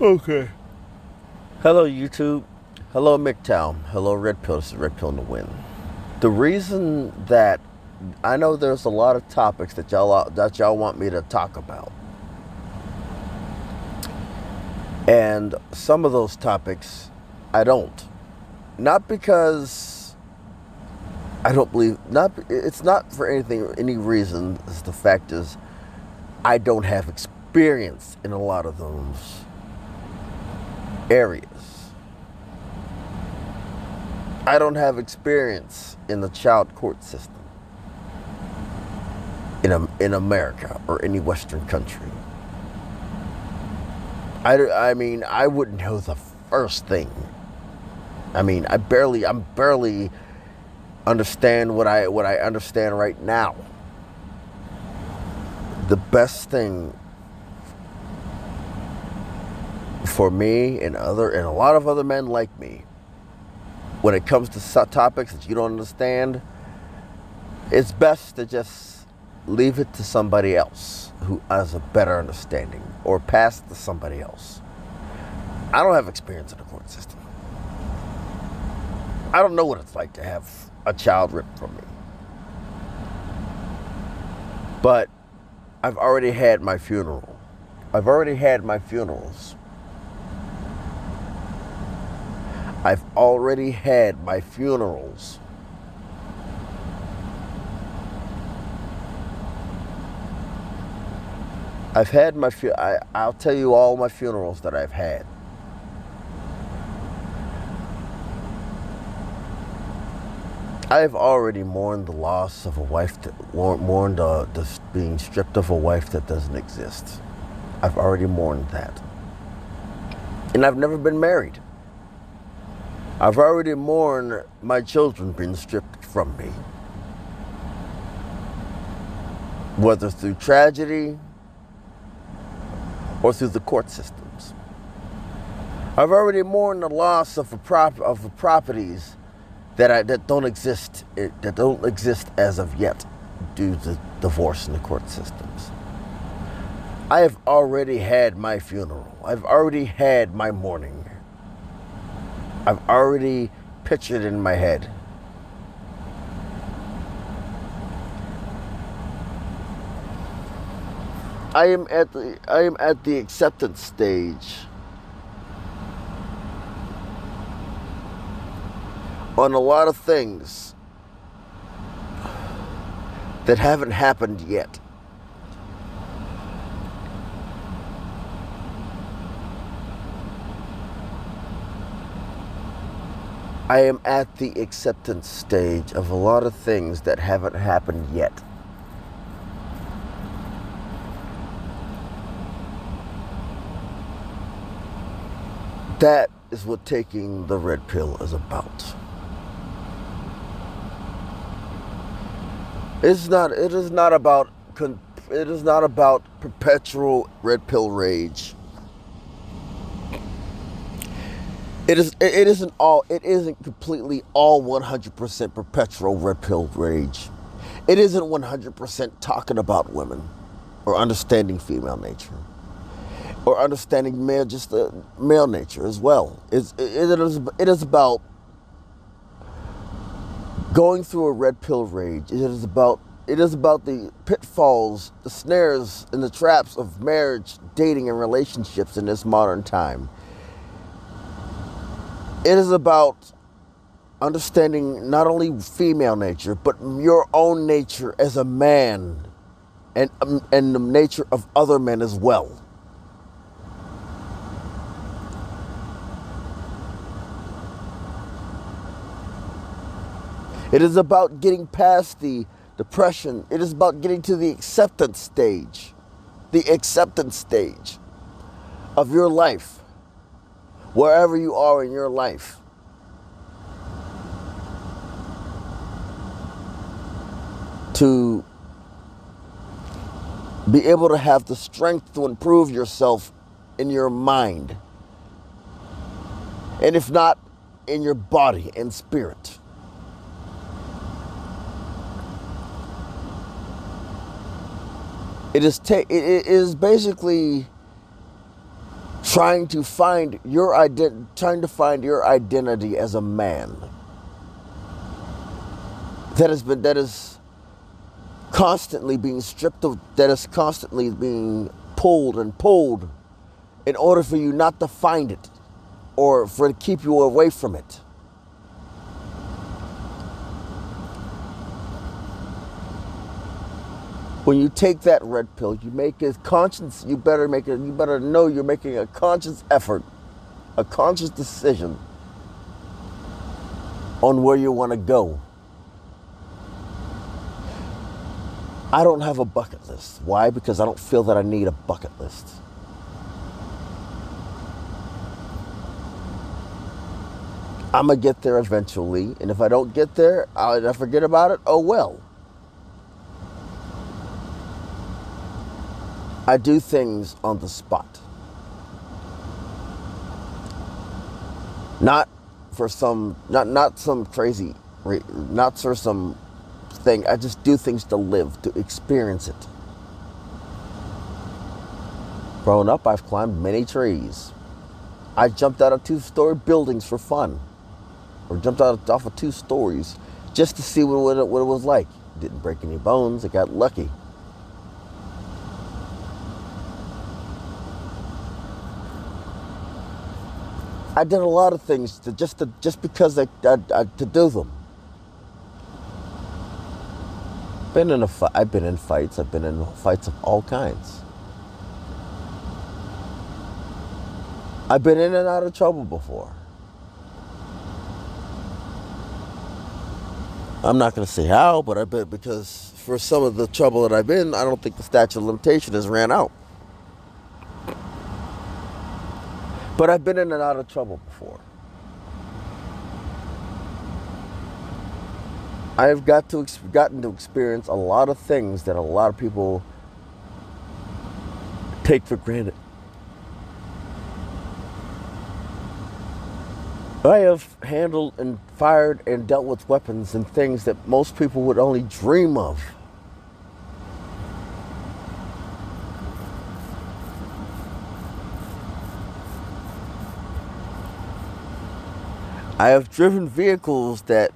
Okay. Hello, YouTube. Hello, McTown. Hello, Red Pill. This is Red Pill in the Wind. The reason that I know there's a lot of topics that y'all want me to talk about, and some of those topics I don't. Not because I don't believe. Not. It's not for any reason. The fact is, I don't have experience in a lot of those areas. I don't have experience in the child court system in America or any Western country. I mean, I wouldn't know the first thing. I mean, I'm barely understand what I understand right now. The best thing for me and a lot of other men like me, when it comes to topics that you don't understand, it's best to just leave it to somebody else who has a better understanding, or pass it to somebody else. I don't have experience in the court system. I don't know what it's like to have a child ripped from me. But I've already had my funeral. I've already had my funerals. I've already had my funerals. I've had my I'll tell you all my funerals that I've had. I've already mourned the loss of a wife, mourned being stripped of a wife that doesn't exist. I've already mourned that. And I've never been married. I've already mourned my children being stripped from me. Whether through tragedy or through the court systems. I've already mourned the loss of the properties that don't exist as of yet due to divorce in the court systems. I have already had my funeral. I've already had my mourning. I've already pictured in my head. I am at the acceptance stage on a lot of things that haven't happened yet. I am at the acceptance stage of a lot of things that haven't happened yet. That is what taking the red pill is about. It is not about perpetual red pill rage. It isn't completely all 100% perpetual red pill rage. It isn't 100% talking about women or understanding female nature or understanding male nature as well. It is about going through a red pill rage. It is about the pitfalls, the snares, and the traps of marriage, dating, and relationships in this modern time. It is about understanding not only female nature, but your own nature as a man, and the nature of other men as well. It is about getting past the depression. It is about getting to the acceptance stage of your life. Wherever you are in your life. To be able to have the strength to improve yourself in your mind. And if not, in your body and spirit. It is basically trying to find your identity as a man that is constantly being stripped of, that is constantly being pulled and pulled in order for you not to find it or for it to keep you away from it. When you take that red pill, you make a conscious, you better know you're making a conscious effort, a conscious decision on where you want to go. I don't have a bucket list. Why? Because I don't feel that I need a bucket list. I'm going to get there eventually, and if I don't get there, I forget about it, oh well. I do things on the spot. Not for some crazy, not for some thing. I just do things to live, to experience it. Growing up, I've climbed many trees. I jumped out of 2-story buildings for fun. Or jumped off of 2 stories just to see what it was like. Didn't break any bones. I got lucky. I did a lot of things just because to do them. I've been in fights. I've been in fights of all kinds. I've been in and out of trouble before. I'm not going to say how, but I bet because for some of the trouble that I've been, I don't think the statute of limitation has ran out. But I've been in and out of trouble before. I've gotten to experience a lot of things that a lot of people take for granted. I have handled and fired and dealt with weapons and things that most people would only dream of. I have driven vehicles that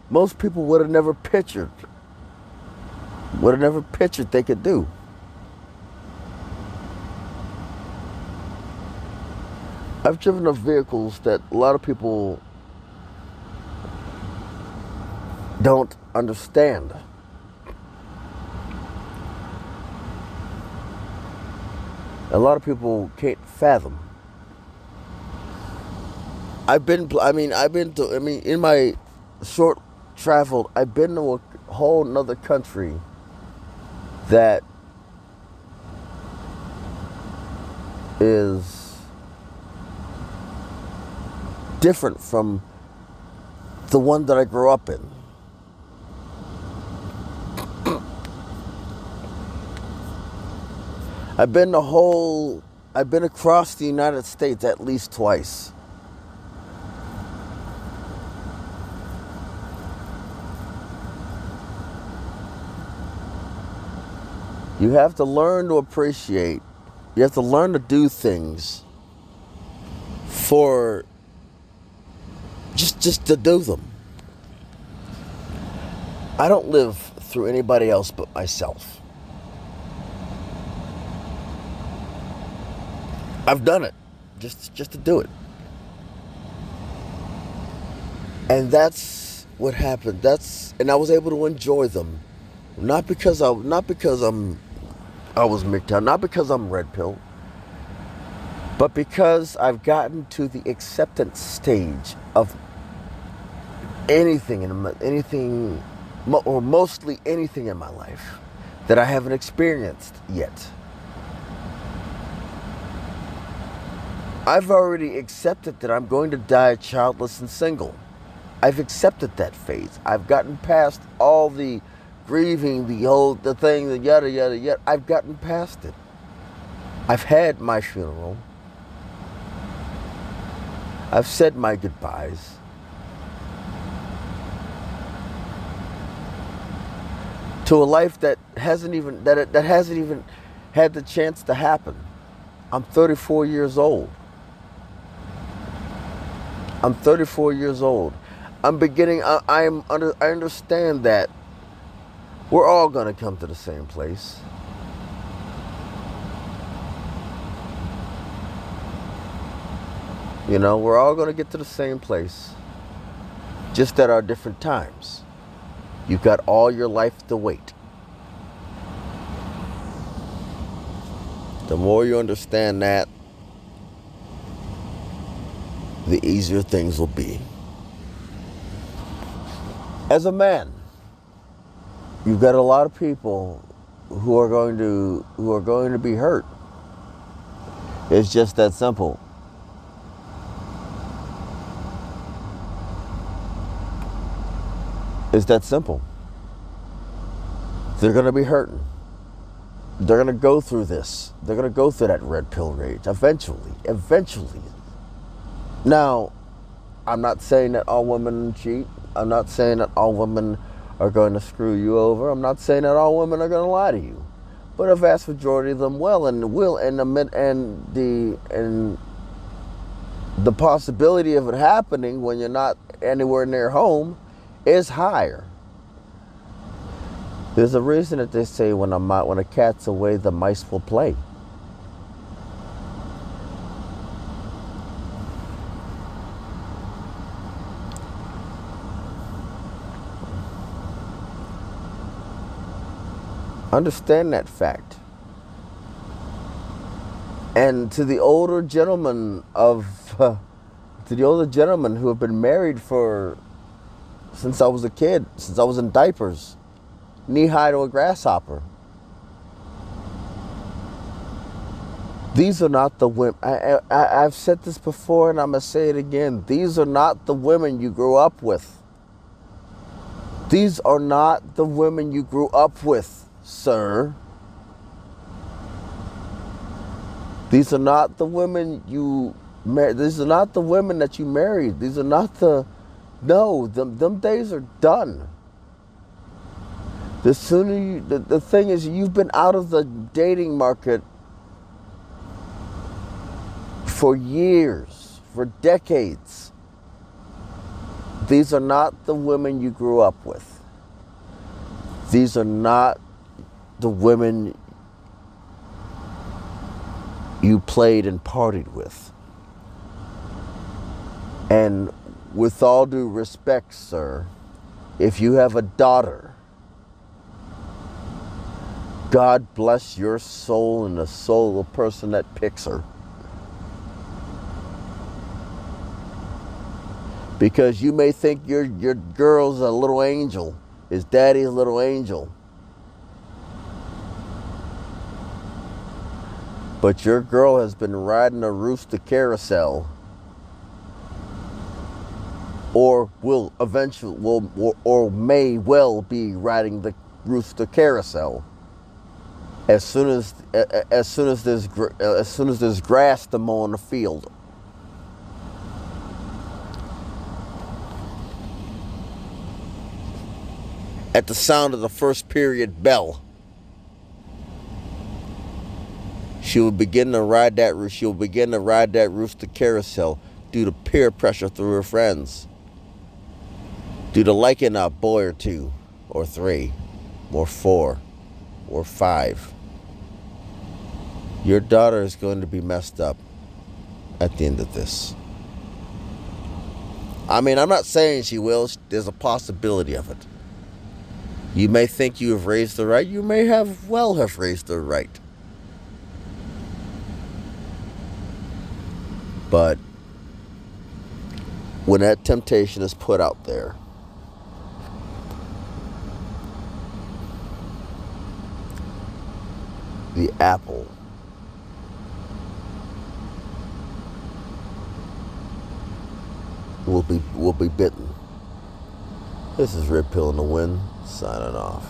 most people would have never pictured they could do. I've driven vehicles that a lot of people don't understand. A lot of people can't fathom. In my short travel, I've been to a whole nother country that is different from the one that I grew up in. I've been across the United States at least twice. You have to learn to appreciate. You have to learn to do things for just to do them. I don't live through anybody else but myself. I've done it just to do it. And that's what happened. And I was able to enjoy them. Not because I was MGTOW, not because I'm red pill, but because I've gotten to the acceptance stage of anything or mostly anything in my life that I haven't experienced yet. I've already accepted that I'm going to die childless and single. I've accepted that phase. I've gotten past all the grieving, the thing, the yada, yada, yada. I've gotten past it. I've had my funeral. I've said my goodbyes. To a life that hasn't even had the chance to happen. I'm 34 years old. I'm 34 years old. I understand that we're all going to come to the same place. You know, we're all going to get to the same place, just at our different times. You've got all your life to wait. The more you understand that, the easier things will be. As a man, you've got a lot of people who are going to be hurt. It's just that simple. It's that simple. They're going to be hurting. They're going to go through this. They're going to go through that red pill rage eventually. Eventually. Now, I'm not saying that all women cheat. I'm not saying that all women are going to screw you over. I'm not saying that all women are going to lie to you. But a vast majority of them will, and the possibility of it happening when you're not anywhere near home is higher. There's a reason that they say when a cat's away, the mice will play. Understand that fact. And to the older gentlemen who have been married since I was a kid, since I was in diapers, knee-high to a grasshopper. These are not the women. I've said this before, and I'm going to say it again. These are not the women you grew up with. These are not the women you grew up with, sir. These are not the women you married. These are not the women that you married. These are not the... No, them days are done. The sooner the thing is, you've been out of the dating market for years, for decades. These are not the women you grew up with. These are not the women you played and partied with. And with all due respect, sir, if you have a daughter, God bless your soul and the soul of the person that picks her. Because you may think your girl's a little angel, is daddy's little angel. But your girl has been riding a rooster carousel, or will eventually, or may well be riding the rooster carousel. As soon as there's grass to mow in the field. At the sound of the first period bell, she will begin to ride that rooster carousel due to peer pressure through her friends, due to liking a boy or two, or three, or four, or five. Your daughter is going to be messed up at the end of this. I mean, I'm not saying she will. There's a possibility of it. You may think you have raised her right. You may have raised her right. But when that temptation is put out there, the apple will be bitten. This is Red Pill in the Wind, signing off.